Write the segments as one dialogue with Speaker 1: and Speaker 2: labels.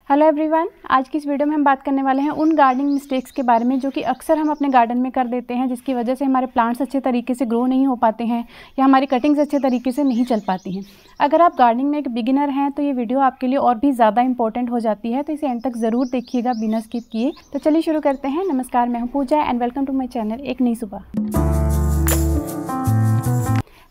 Speaker 1: Hello everyone, आज की इस वीडियो में हम बात करने वाले हैं उन गार्डनिंग मिस्टेक्स के बारे में जो कि अक्सर हम अपने गार्डन में कर देते हैं, जिसकी वजह से हमारे प्लांट्स अच्छे तरीके से ग्रो नहीं हो पाते हैं या हमारी कटिंग्स अच्छे तरीके से नहीं चल पाती हैं। अगर आप गार्डनिंग में एक बिगिनर हैं तो ये वीडियो आपके लिए और भी ज़्यादा इंपॉर्टेंट हो जाती है, तो इसे एंड तक ज़रूर देखिएगा बिना स्किप किए। तो चलिए शुरू करते हैं। नमस्कार, मैं हूँ Pooja and welcome to my channel एक नई सुबह।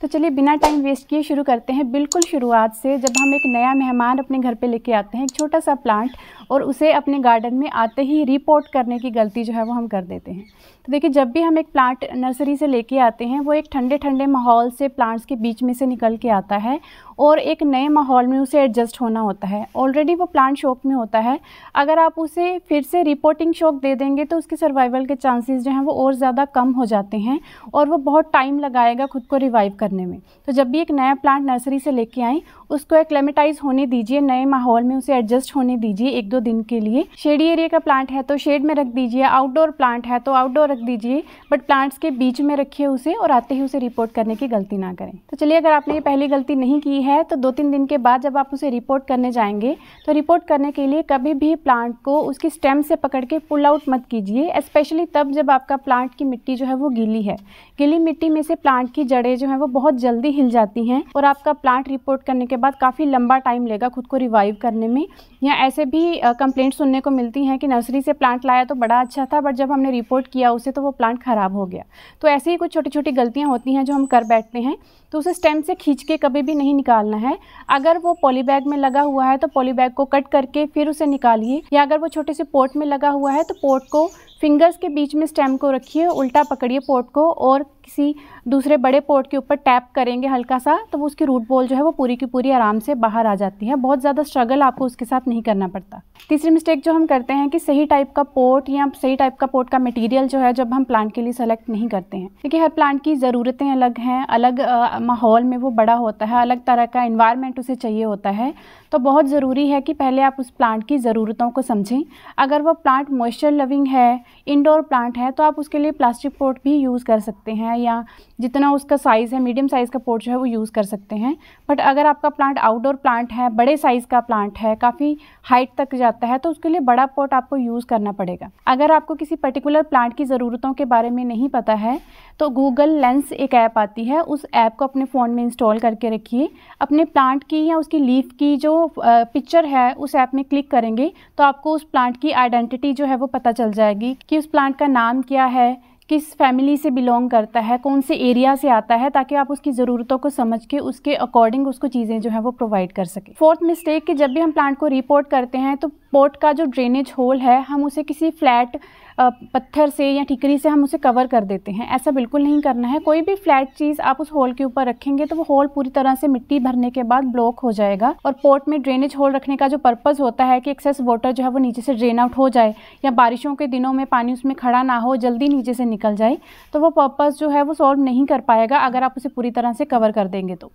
Speaker 1: तो चलिए बिना टाइम वेस्ट किए शुरू करते हैं बिल्कुल शुरुआत से। जब हम एक नया मेहमान अपने घर पे लेके आते हैं, एक छोटा सा प्लांट, और उसे अपने गार्डन में आते ही रिपोर्ट करने की गलती जो है वो हम कर देते हैं। तो देखिए, जब भी हम एक प्लांट नर्सरी से लेके आते हैं, वो एक ठंडे ठंडे माहौल से प्लांट्स के बीच में से निकल के आता है और एक नए माहौल में उसे एडजस्ट होना होता है। ऑलरेडी वो प्लांट शॉक में होता है। अगर आप उसे फिर से रिपोर्टिंग शॉक दे देंगे तो उसके सर्वाइवल के चांसेस जो हैं वो और ज़्यादा कम हो जाते हैं और वो बहुत टाइम लगाएगा खुद को रिवाइव करने में। तो जब भी एक नया प्लांट नर्सरी से लेके आएँ, उसको एक्लेमेटाइज होने दीजिए, नए माहौल में उसे एडजस्ट होने दीजिए 1-2 दिन के लिए। शेडी एरिया का प्लांट है तो शेड में रख दीजिए, आउटडोर प्लांट है तो आउटडोर रख दीजिए, बट प्लांट्स के बीच में रखिए उसे और आते ही उसे रिपोर्ट करने की गलती ना करें। तो चलिए, अगर आपने ये पहली गलती नहीं की है तो 2-3 दिन के बाद जब आप उसे रिपोर्ट करने जाएंगे तो रिपोर्ट करने के लिए कभी भी प्लांट को उसकी स्टेम से पकड़ के पुल आउट मत कीजिए, स्पेशली तब जब आपका प्लांट की मिट्टी जो है वो गीली है। गीली मिट्टी में से प्लांट की जड़ें जो है वो बहुत जल्दी हिल जाती हैं और आपका प्लांट रिपोर्ट करने के बाद काफ़ी लंबा टाइम लेगा खुद को रिवाइव करने में। या ऐसे भी कंप्लेंट सुनने को मिलती हैं कि नर्सरी से प्लांट लाया तो बड़ा अच्छा था, बट जब हमने रिपोर्ट किया उसे तो वो प्लांट ख़राब हो गया। तो ऐसे ही कुछ छोटी छोटी गलतियां होती हैं जो हम कर बैठते हैं। तो उसे स्टेम से खींच के कभी भी नहीं निकालना है। अगर वो पॉली बैग में लगा हुआ है तो पॉली बैग को कट करके फिर उसे निकालिए, या अगर वो छोटे से पॉट में लगा हुआ है तो पॉट को फिंगर्स के बीच में स्टेम को रखिए, उल्टा पकड़िए पॉट को और किसी दूसरे बड़े पॉट के ऊपर टैप करेंगे हल्का सा, तो वो उसकी रूट बॉल जो है वो पूरी की पूरी आराम से बाहर आ जाती है। बहुत ज़्यादा स्ट्रगल आपको उसके साथ नहीं करना पड़ता। तीसरी मिस्टेक जो हम करते हैं कि सही टाइप का पॉट या सही टाइप का पॉट का मटेरियल जो है जब हम प्लांट के लिए सेलेक्ट नहीं करते हैं, क्योंकि हर प्लांट की ज़रूरतें अलग हैं, अलग माहौल में वो बड़ा होता है, अलग तरह का एनवायरनमेंट उसे चाहिए होता है। तो बहुत ज़रूरी है कि पहले आप उस प्लांट की ज़रूरतों को समझें। अगर वो प्लांट मॉइस्चर लविंग है, इंडोर प्लांट है, तो आप उसके लिए प्लास्टिक पॉट भी यूज़ कर सकते हैं, या जितना उसका साइज़ है मीडियम साइज़ का पॉट जो है वो यूज़ कर सकते हैं। बट अगर आपका प्लांट आउटडोर प्लांट है, बड़े साइज़ का प्लांट है, काफ़ी हाइट तक जाता है, तो उसके लिए बड़ा पॉट आपको यूज़ करना पड़ेगा। अगर आपको किसी पर्टिकुलर प्लांट की ज़रूरतों के बारे में नहीं पता है तो गूगल लेंस एक ऐप आती है, उस ऐप को अपने फ़ोन में इंस्टॉल करके रखिए। अपने प्लांट की या उसकी लीफ की जो पिक्चर है उस ऐप में क्लिक करेंगे तो आपको उस प्लांट की आइडेंटिटी जो है वो पता चल जाएगी कि उस प्लांट का नाम क्या है, किस फैमिली से बिलोंग करता है, कौन से एरिया से आता है, ताकि आप उसकी ज़रूरतों को समझ के उसके अकॉर्डिंग उसको चीज़ें जो है वो प्रोवाइड कर सकें। फोर्थ मिस्टेक कि जब भी हम प्लांट को रिपोर्ट करते हैं तो पॉट का जो ड्रेनेज होल है हम उसे किसी फ्लैट पत्थर से या ठीकरी से हम उसे कवर कर देते हैं। ऐसा बिल्कुल नहीं करना है। कोई भी फ्लैट चीज़ आप उस होल के ऊपर रखेंगे तो वो होल पूरी तरह से मिट्टी भरने के बाद ब्लॉक हो जाएगा। और पॉट में ड्रेनेज होल रखने का जो पर्पज़ होता है कि एक्सेस वाटर जो है वो नीचे से ड्रेन आउट हो जाए, या बारिशों के दिनों में पानी उसमें खड़ा ना हो, जल्दी नीचे से निकल जाए, तो वो पर्पज़ जो है वो सॉल्व नहीं कर पाएगा अगर आप उसे पूरी तरह से कवर कर देंगे। तो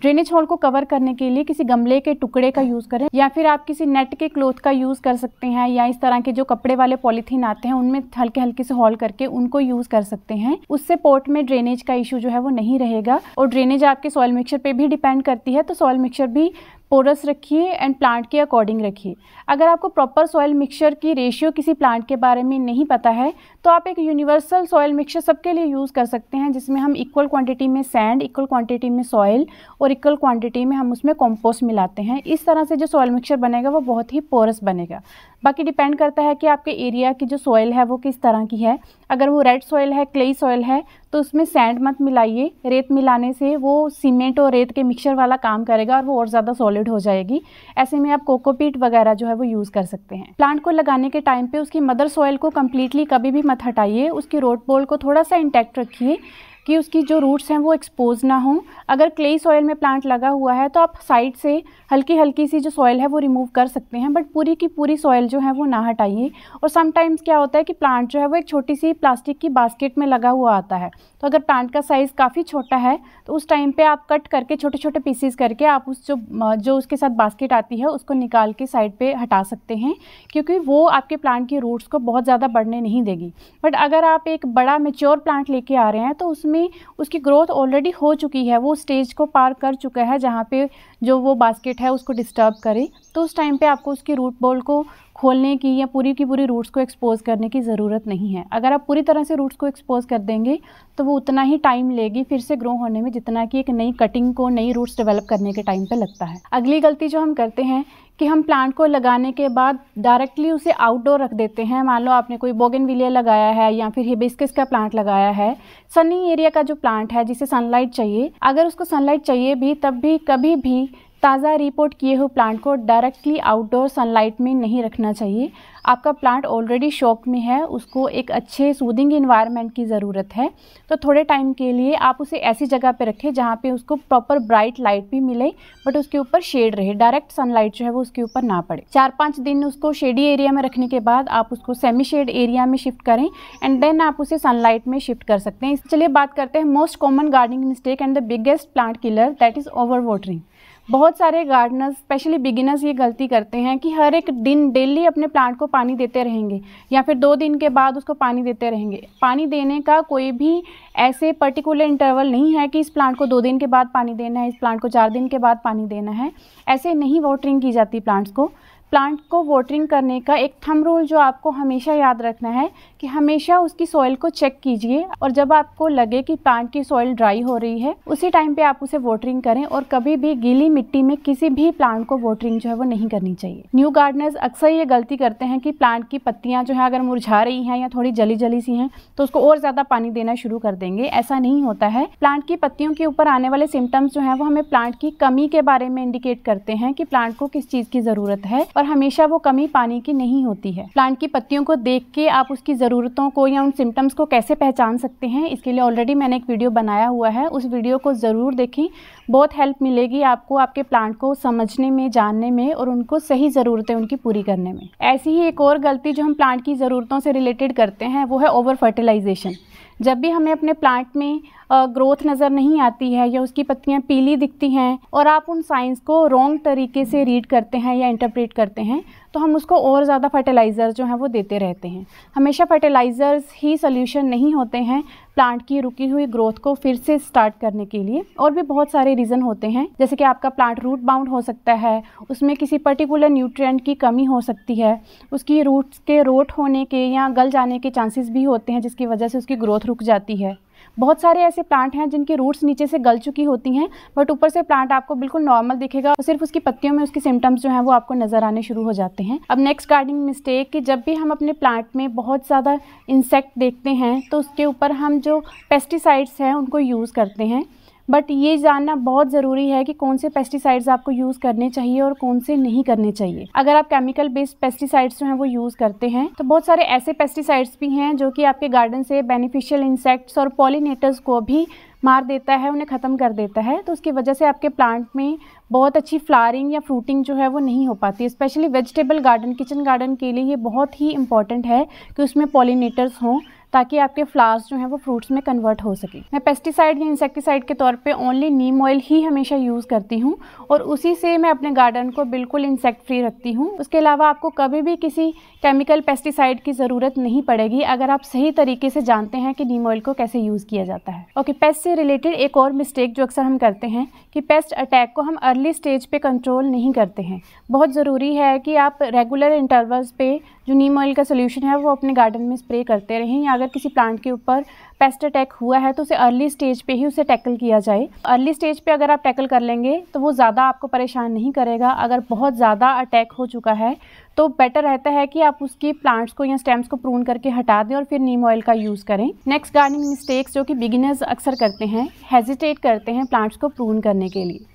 Speaker 1: ड्रेनेज होल को कवर करने के लिए किसी गमले के टुकड़े का यूज़ करें, या फिर आप किसी नेट के क्लॉथ का यूज़ कर सकते हैं, या इस तरह के जो कपड़े वाले पॉलीथीन आते हैं उनमें हल्के हल्के से होल करके उनको यूज़ कर सकते हैं। उससे पॉट में ड्रेनेज का इशू जो है वो नहीं रहेगा। और ड्रेनेज आपके सॉइल मिक्सचर पे भी डिपेंड करती है, तो सॉइल मिक्सचर भी पोरस रखिए एंड प्लांट के अकॉर्डिंग रखिए। अगर आपको प्रॉपर सॉइल मिक्सचर की रेशियो किसी प्लांट के बारे में नहीं पता है तो आप एक यूनिवर्सल सॉइल मिक्सचर सबके लिए यूज़ कर सकते हैं, जिसमें हम इक्वल क्वांटिटी में सैंड, इक्वल क्वांटिटी में सॉइल और इक्वल क्वांटिटी में हम उसमें कंपोस्ट मिलाते हैं। इस तरह से जो सॉइल मिक्सचर बनेगा वो बहुत ही पोरस बनेगा। बाकी डिपेंड करता है कि आपके एरिया की जो सॉइल है वो किस तरह की है। अगर वो रेड सॉइल है, क्लेई सॉइल है, तो उसमें सैंड मत मिलाइए। रेत मिलाने से वो सीमेंट और रेत के मिक्सचर वाला काम करेगा और वो और ज़्यादा सॉलिड हो जाएगी। ऐसे में आप कोकोपीट वगैरह जो है वो यूज़ कर सकते हैं। प्लांट को लगाने के टाइम पे उसकी मदर सॉइल को कम्प्लीटली कभी भी मत हटाइए। उसकी रूट बॉल को थोड़ा सा इंटैक्ट रखिए कि उसकी जो रूट्स हैं वो एक्सपोज ना हो। अगर क्लेई सॉइल में प्लांट लगा हुआ है तो आप साइड से हल्की हल्की सी जो सॉइल है वो रिमूव कर सकते हैं, बट पूरी की पूरी सॉइल जो है वो ना हटाइए। और समटाइम्स क्या होता है कि प्लांट जो है वो एक छोटी सी प्लास्टिक की बास्केट में लगा हुआ आता है, तो अगर प्लांट का साइज़ काफ़ी छोटा है तो उस टाइम पे आप कट करके छोटे छोटे पीसीज करके आप उस जो उसके साथ बास्केट आती है उसको निकाल के साइड पे हटा सकते हैं, क्योंकि वो आपके प्लांट की रूट्स को बहुत ज़्यादा बढ़ने नहीं देगी। बट अगर आप एक बड़ा मैच्योर प्लांट लेके आ रहे हैं तो उसमें में उसकी ग्रोथ ऑलरेडी हो चुकी है, वो स्टेज को पार कर चुका है जहाँ पे जो वो बास्केट है उसको डिस्टर्ब करे, तो उस टाइम पे आपको उसकी रूट बॉल को खोलने की या पूरी की पूरी रूट्स को एक्सपोज करने की ज़रूरत नहीं है। अगर आप पूरी तरह से रूट्स को एक्सपोज कर देंगे तो वो उतना ही टाइम लेगी फिर से ग्रो होने में जितना कि एक नई कटिंग को, नई रूट्स डेवलप करने के टाइम पे लगता है। अगली गलती जो हम करते हैं कि हम प्लांट को लगाने के बाद डायरेक्टली उसे आउटडोर रख देते हैं। मान लो आपने कोई बोगनविलिया लगाया है या फिर हिबिस्कस का प्लांट लगाया है, सनी एरिया का जो प्लांट है जिसे सनलाइट चाहिए, अगर उसको सनलाइट चाहिए भी तब भी कभी भी ताज़ा रिपोर्ट किए हुए प्लांट को डायरेक्टली आउटडोर सनलाइट में नहीं रखना चाहिए। आपका प्लांट ऑलरेडी शॉक में है, उसको एक अच्छे सूदिंग इन्वायरमेंट की ज़रूरत है, तो थोड़े टाइम के लिए आप उसे ऐसी जगह पे रखें जहाँ पे उसको प्रॉपर ब्राइट लाइट भी मिले बट उसके ऊपर शेड रहे, डायरेक्ट सनलाइट जो है वो उसके ऊपर ना पड़े। 4-5 दिन उसको शेडी एरिया में रखने के बाद आप उसको सेमी शेड एरिया में शिफ्ट करें एंड देन आप उसे सनलाइट में शिफ्ट कर सकते हैं। चलिए बात करते हैं most common gardening mistake and the biggest plant killer, that is over watering. बहुत सारे गार्डनर्स स्पेशली बिगिनर्स ये गलती करते हैं कि हर एक दिन डेली अपने प्लांट को पानी देते रहेंगे या फिर 2 दिन के बाद उसको पानी देते रहेंगे। पानी देने का कोई भी ऐसे पर्टिकुलर इंटरवल नहीं है कि इस प्लांट को 2 दिन के बाद पानी देना है, इस प्लांट को 4 दिन के बाद पानी देना है। ऐसे नहीं वाटरिंग की जाती प्लांट्स को। प्लांट को वाटरिंग करने का एक थंब रूल जो आपको हमेशा याद रखना है कि हमेशा उसकी सॉइल को चेक कीजिए और जब आपको लगे कि प्लांट की सॉइल ड्राई हो रही है उसी टाइम पे आप उसे वाटरिंग करें और कभी भी गीली मिट्टी में किसी भी प्लांट को वाटरिंग जो है वो नहीं करनी चाहिए। न्यू गार्डनर्स अक्सर ये गलती करते हैं कि प्लांट की पत्तियां जो है अगर मुरझा रही हैं या थोड़ी जली जली सी हैं तो उसको और ज़्यादा पानी देना शुरू कर देंगे। ऐसा नहीं होता है। प्लांट की पत्तियों के ऊपर आने वाले सिम्टम्स जो हैं वो हमें प्लांट की कमी के बारे में इंडिकेट करते हैं कि प्लांट को किस चीज़ की ज़रूरत है, और हमेशा वो कमी पानी की नहीं होती है। प्लांट की पत्तियों को देख के आप उसकी ज़रूरतों को या उन सिम्टम्स को कैसे पहचान सकते हैं, इसके लिए ऑलरेडी मैंने एक वीडियो बनाया हुआ है, उस वीडियो को ज़रूर देखें। बहुत हेल्प मिलेगी आपको आपके प्लांट को समझने में, जानने में और उनको सही ज़रूरतें उनकी पूरी करने में। ऐसी ही एक और गलती जो हम प्लांट की ज़रूरतों से रिलेटेड करते हैं वो है ओवर फर्टिलाइजेशन। जब भी हमें अपने प्लांट में ग्रोथ नज़र नहीं आती है या उसकी पत्तियां पीली दिखती हैं और आप उन साइंस को रॉन्ग तरीके से रीड करते हैं या इंटरप्रेट करते हैं तो हम उसको और ज़्यादा फर्टिलाइज़र जो हैं वो देते रहते हैं। हमेशा फर्टिलाइज़र्स ही सोल्यूशन नहीं होते हैं प्लांट की रुकी हुई ग्रोथ को फिर से स्टार्ट करने के लिए। और भी बहुत सारे रीज़न होते हैं, जैसे कि आपका प्लांट रूट बाउंड हो सकता है, उसमें किसी पर्टिकुलर न्यूट्रिएंट की कमी हो सकती है, उसकी रूट्स के रोट होने के या गल जाने के चांसेस भी होते हैं जिसकी वजह से उसकी ग्रोथ रुक जाती है। बहुत सारे ऐसे प्लांट हैं जिनकी रूट्स नीचे से गल चुकी होती हैं बट ऊपर से प्लांट आपको बिल्कुल नॉर्मल दिखेगा और सिर्फ उसकी पत्तियों में उसके सिम्टम्स जो हैं वो आपको नज़र आने शुरू हो जाते हैं। अब नेक्स्ट गार्डनिंग मिस्टेक कि जब भी हम अपने प्लांट में बहुत ज़्यादा इंसेक्ट देखते हैं तो उसके ऊपर हम जो पेस्टिसाइड्स हैं उनको यूज़ करते हैं, बट ये जानना बहुत ज़रूरी है कि कौन से पेस्टिसाइड्स आपको यूज़ करने चाहिए और कौन से नहीं करने चाहिए। अगर आप केमिकल बेस्ड पेस्टिसाइड्स जो हैं वो यूज़ करते हैं तो बहुत सारे ऐसे पेस्टिसाइड्स भी हैं जो कि आपके गार्डन से बेनिफिशियल इंसेक्ट्स और पॉलिनेटर्स को भी मार देता है, उन्हें ख़त्म कर देता है। तो उसकी वजह से आपके प्लांट में बहुत अच्छी फ्लावरिंग या फ्रूटिंग जो है वो नहीं हो पाती। Specially vegetable garden, kitchen garden के लिए ये बहुत ही इंपॉर्टेंट है कि उसमें पॉलिनेटर्स हों ताकि आपके फ्लावर्स जो हैं वो फ्रूट्स में कन्वर्ट हो सके। मैं पेस्टिसाइड या इंसेक्टिसाइड के तौर पे ओनली नीम ऑयल ही हमेशा यूज़ करती हूँ और उसी से मैं अपने गार्डन को बिल्कुल इंसेक्ट फ्री रखती हूँ। उसके अलावा आपको कभी भी किसी केमिकल पेस्टिसाइड की ज़रूरत नहीं पड़ेगी अगर आप सही तरीके से जानते हैं कि नीम ऑयल को कैसे यूज़ किया जाता है। ओके, पेस्ट से रिलेटेड एक और मिस्टेक जो अक्सर हम करते हैं कि पेस्ट अटैक को हम अर्ली स्टेज पे कंट्रोल नहीं करते हैं। बहुत ज़रूरी है कि आप रेगुलर इंटरवल्स पे जो नीम ऑयल का सोल्यूशन है वो अपने गार्डन में स्प्रे करते रहें, या अगर किसी प्लांट के ऊपर पेस्ट अटैक हुआ है तो उसे अर्ली स्टेज पे ही उसे टैकल किया जाए। अर्ली स्टेज पे अगर आप टैकल कर लेंगे तो वो ज़्यादा आपको परेशान नहीं करेगा। अगर बहुत ज़्यादा अटैक हो चुका है तो बेटर रहता है कि आप उसकी प्लांट्स को या स्टेम्स को प्रून करके हटा दें और फिर नीम ऑयल का यूज़ करें। नेक्स्ट गार्डनिंग मिस्टेक्स जो कि बिगिनर्स अक्सर करते हैं, हेजिटेट करते हैं प्लांट्स को प्रून करने के लिए।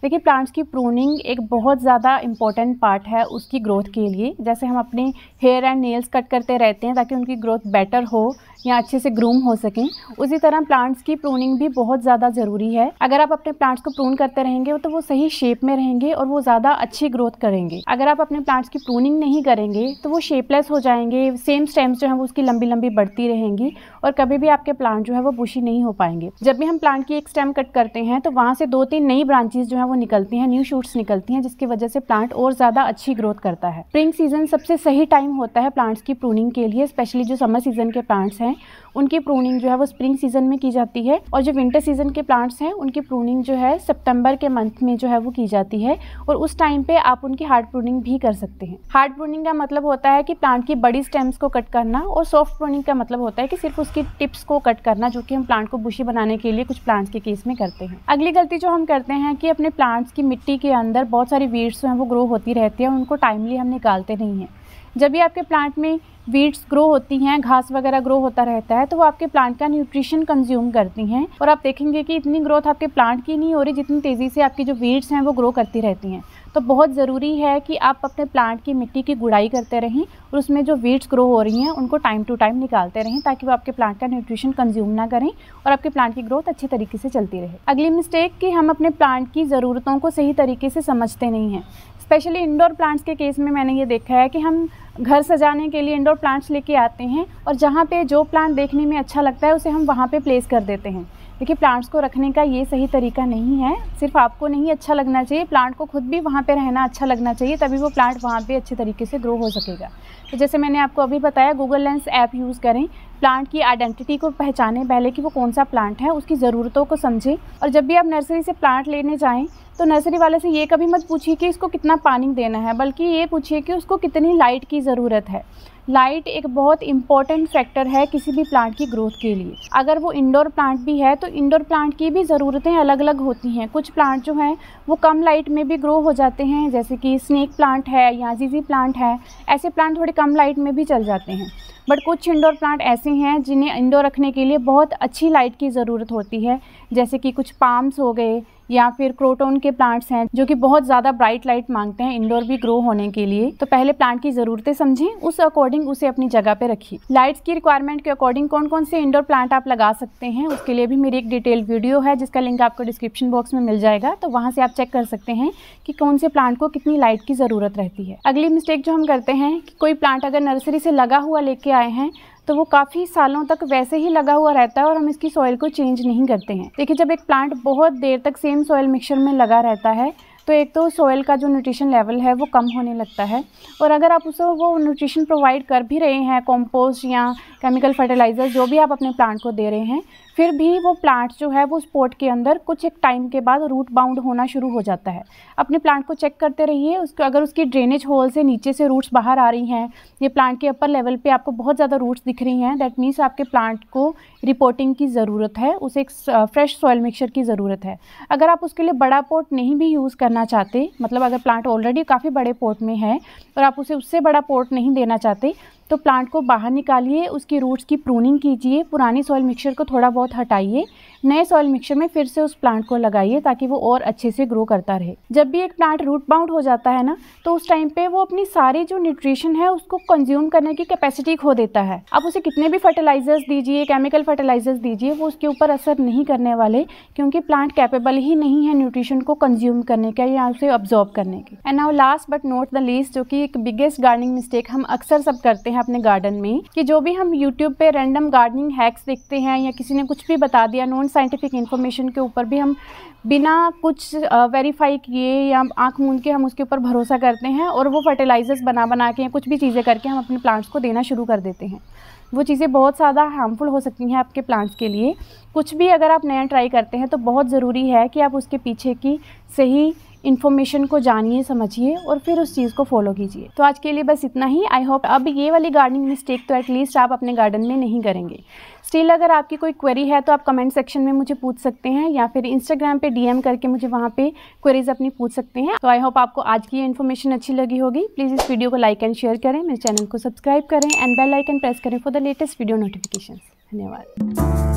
Speaker 1: देखिए, प्लांट्स की प्रूनिंग एक बहुत ज़्यादा इम्पॉर्टेंट पार्ट है उसकी ग्रोथ के लिए। जैसे हम अपने हेयर एंड नेल्स कट करते रहते हैं ताकि उनकी ग्रोथ बेटर हो या अच्छे से ग्रूम हो सकें, उसी तरह प्लांट्स की प्रूनिंग भी बहुत ज़्यादा ज़रूरी है। अगर आप अपने प्लांट्स को प्रून करते रहेंगे तो वो सही शेप में रहेंगे और वो ज़्यादा अच्छी ग्रोथ करेंगे। अगर आप अपने प्लांट्स की प्रूनिंग नहीं करेंगे तो वो शेपलेस हो जाएंगे, सेम स्टेम्स जो है वो उसकी लंबी लंबी बढ़ती रहेंगी और कभी भी आपके प्लांट जो है वो बुशी नहीं हो पाएंगे। जब भी हम प्लांट की एक स्टेम कट करते हैं तो वहाँ से 2-3 नई ब्रांचेस जो है वो निकलती हैं, न्यू शूट्स निकलती हैं, जिसकी वजह से प्लांट और ज़्यादा अच्छी ग्रोथ करता है। स्प्रिंग सीजन सबसे सही टाइम होता है प्लांट्स की प्रूनिंग के लिए, स्पेशली जो समर सीजन के प्लांट्स हैं उनकी प्रूनिंग जो है वो स्प्रिंग सीजन में की जाती है, और जो विंटर सीजन के प्लांट्स हैं उनकी प्रूनिंग जो है सितंबर के मंथ में जो है वो की जाती है, और उस टाइम पे आप उनकी हार्ड प्रूनिंग भी कर सकते हैं। हार्ड प्रूनिंग का मतलब होता है कि प्लांट की बड़ी स्टेम्स को कट करना, और सॉफ्ट प्रूनिंग का मतलब होता है कि सिर्फ उसकी टिप्स को कट करना, जो कि हम प्लांट को बुशी बनाने के लिए कुछ प्लांट्स के केस में करते हैं। अगली गलती जो हम करते हैं कि अपने प्लांट्स की मिट्टी के अंदर बहुत सारी वीड्स जो हैं वो ग्रो होती रहती है, उनको टाइमली हम निकालते नहीं हैं। जब भी आपके प्लांट में वीड्स ग्रो होती हैं, घास वगैरह ग्रो होता रहता है, तो वो आपके प्लांट का न्यूट्रिशन कंज्यूम करती हैं, और आप देखेंगे कि इतनी ग्रोथ आपके प्लांट की नहीं हो रही जितनी तेज़ी से आपकी जो वीड्स हैं वो ग्रो करती रहती हैं। तो बहुत ज़रूरी है कि आप अपने प्लांट की मिट्टी की गुड़ाई करते रहें, और उसमें जो वीड्स ग्रो हो रही हैं उनको टाइम टू टाइम निकालते रहें, ताकि वो आपके प्लांट का न्यूट्रिशन कंज्यूम ना करें और आपके प्लांट की ग्रोथ अच्छे तरीके से चलती रहे। अगली मिस्टेक कि हम अपने प्लांट की ज़रूरतों को सही तरीके से समझते नहीं हैं। स्पेशली इंडोर प्लांट्स के केस में मैंने ये देखा है कि हम घर सजाने के लिए इंडोर प्लांट्स लेके आते हैं, और जहाँ पे जो प्लांट देखने में अच्छा लगता है उसे हम वहाँ पे प्लेस कर देते हैं। देखिए, प्लांट्स को रखने का ये सही तरीका नहीं है। सिर्फ आपको नहीं अच्छा लगना चाहिए, प्लांट को खुद भी वहाँ पे रहना अच्छा लगना चाहिए, तभी वो प्लांट वहाँ पे अच्छे तरीके से ग्रो हो सकेगा। तो जैसे मैंने आपको अभी बताया, गूगल लेंस ऐप यूज़ करें, प्लांट की आइडेंटिटी को पहचानें पहले कि वो कौन सा प्लांट है, उसकी ज़रूरतों को समझें। और जब भी आप नर्सरी से प्लांट लेने जाएँ तो नर्सरी वाले से ये कभी मत पूछिए कि इसको कितना पानी देना है, बल्कि ये पूछिए कि उसको कितनी लाइट की ज़रूरत है। लाइट एक बहुत इंपॉर्टेंट फैक्टर है किसी भी प्लांट की ग्रोथ के लिए। अगर वो इंडोर प्लांट भी है तो इंडोर प्लांट की भी ज़रूरतें अलग अलग होती हैं। कुछ प्लांट जो हैं वो कम लाइट में भी ग्रो हो जाते हैं, जैसे कि स्नेक प्लांट है या जीजी प्लांट है, ऐसे प्लांट थोड़े कम लाइट में भी चल जाते हैं। बट कुछ इंडोर प्लांट ऐसे हैं जिन्हें इंडोर रखने के लिए बहुत अच्छी लाइट की ज़रूरत होती है, जैसे कि कुछ पाम्स हो गए या फिर क्रोटोन के प्लांट्स हैं जो कि बहुत ज़्यादा ब्राइट लाइट मांगते हैं इंडोर भी ग्रो होने के लिए। तो पहले प्लांट की ज़रूरतें समझें, उस अकॉर्डिंग उसे अपनी जगह पे रखिए। लाइट्स की रिक्वायरमेंट के अकॉर्डिंग कौन कौन से इंडोर प्लांट आप लगा सकते हैं, उसके लिए भी मेरी एक डिटेल वीडियो है जिसका लिंक आपको डिस्क्रिप्शन बॉक्स में मिल जाएगा, तो वहाँ से आप चेक कर सकते हैं कि कौन से प्लांट को कितनी लाइट की ज़रूरत रहती है। अगली मिस्टेक जो हम करते हैं कि कोई प्लांट अगर नर्सरी से लगा हुआ लेके आए हैं तो वो काफ़ी सालों तक वैसे ही लगा हुआ रहता है और हम इसकी सॉइल को चेंज नहीं करते हैं। देखिए, जब एक प्लांट बहुत देर तक सेम सॉइल मिक्सचर में लगा रहता है तो एक तो सॉइल का जो न्यूट्रिशन लेवल है वो कम होने लगता है, और अगर आप उसे वो न्यूट्रिशन प्रोवाइड कर भी रहे हैं, कंपोस्ट या केमिकल फर्टिलाइज़र जो भी आप अपने प्लांट को दे रहे हैं, फिर भी वो प्लांट जो है वो स्पॉट के अंदर कुछ एक टाइम के बाद रूट बाउंड होना शुरू हो जाता है। अपने प्लांट को चेक करते रहिए, उसको अगर उसकी ड्रेनेज होल से नीचे से रूट्स बाहर आ रही हैं, ये प्लांट के अपर लेवल पे आपको बहुत ज़्यादा रूट्स दिख रही हैं, दैट मीन्स आपके प्लांट को रिपोर्टिंग की ज़रूरत है, उसे एक फ्रेश सॉइल मिक्सचर की ज़रूरत है। अगर आप उसके लिए बड़ा पॉट नहीं भी यूज़ करना चाहते, मतलब अगर प्लांट ऑलरेडी काफ़ी बड़े पॉट में है और आप उसे उससे बड़ा पॉट नहीं देना चाहते, तो प्लांट को बाहर निकालिए, उसकी रूट्स की प्रूनिंग कीजिए, पुरानी सॉइल मिक्सचर को थोड़ा बहुत हटाइए, नए सॉइल मिक्सचर में फिर से उस प्लांट को लगाइए ताकि वो और अच्छे से ग्रो करता रहे। जब भी एक प्लांट रूट बाउंड हो जाता है ना, तो उस टाइम पे वो अपनी सारी जो न्यूट्रिशन है उसको कंज्यूम करने की कैपेसिटी खो देता है। आप उसे कितने भी फर्टिलाइजर्स दीजिए, केमिकल फर्टिलाइजर्स दीजिए, वो उसके ऊपर असर नहीं करने वाले, क्योंकि प्लांट कैपेबल ही नहीं है न्यूट्रिशन को कंज्यूम करने का या उसे अब्जॉर्ब करने की। And now last but not the least, जो कि एक बिगेस्ट गार्डनिंग मिस्टेक हम अक्सर सब करते हैं अपने गार्डन में, कि जो भी हम यूट्यूब पे रैंडम गार्डनिंग हैक्स देखते हैं या किसी ने कुछ भी बता दिया, नॉन साइंटिफिक इन्फॉर्मेशन के ऊपर भी हम बिना कुछ वेरीफाई किए या आंख मूंद के हम उसके ऊपर भरोसा करते हैं, और वो फर्टिलाइजर्स बना के या कुछ भी चीज़ें करके हम अपने प्लांट्स को देना शुरू कर देते हैं। वो चीज़ें बहुत ज़्यादा हार्मफुल हो सकती हैं आपके प्लांट्स के लिए। कुछ भी अगर आप नया ट्राई करते हैं तो बहुत ज़रूरी है कि आप उसके पीछे की सही इन्फॉर्मेशन को जानिए, समझिए और फिर उस चीज़ को फॉलो कीजिए। तो आज के लिए बस इतना ही। आई होप अब ये वाली गार्डनिंग मिस्टेक तो एटलीस्ट आप अपने गार्डन में नहीं करेंगे। स्टिल अगर आपकी कोई क्वेरी है तो आप कमेंट सेक्शन में मुझे पूछ सकते हैं, या फिर इंस्टाग्राम पे डीएम करके मुझे वहाँ पे क्वेरीज अपनी पूछ सकते हैं। तो आई होप आपको आज की इन्फॉर्मेशन अच्छी लगी होगी। प्लीज़ इस वीडियो को लाइक एंड शेयर करें, मेरे चैनल को सब्सक्राइब करें एंड बेल आइकन प्रेस करें for the latest video notification. धन्यवाद।